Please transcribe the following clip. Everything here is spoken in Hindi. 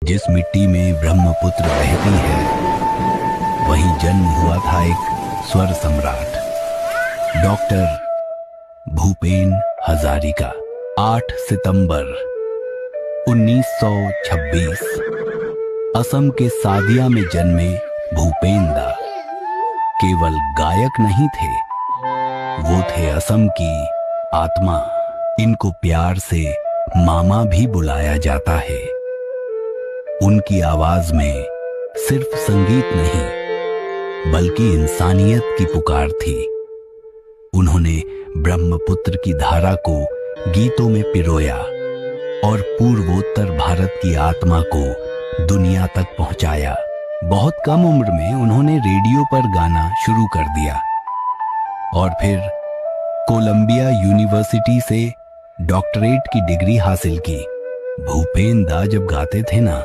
जिस मिट्टी में ब्रह्मपुत्र बहती है, वहीं जन्म हुआ था एक स्वर सम्राट, डॉक्टर भूपेन हजारिका। 8 सितंबर 1926 असम के सादिया में जन्मे भूपेन दा केवल गायक नहीं थे, वो थे असम की आत्मा। इनको प्यार से मामा भी बुलाया जाता है। उनकी आवाज में सिर्फ संगीत नहीं, बल्कि इंसानियत की पुकार थी। उन्होंने ब्रह्मपुत्र की धारा को गीतों में पिरोया और पूर्वोत्तर भारत की आत्मा को दुनिया तक पहुंचाया। बहुत कम उम्र में उन्होंने रेडियो पर गाना शुरू कर दिया और फिर कोलंबिया यूनिवर्सिटी से डॉक्टरेट की डिग्री हासिल की। भूपेन दा जब गाते थे ना,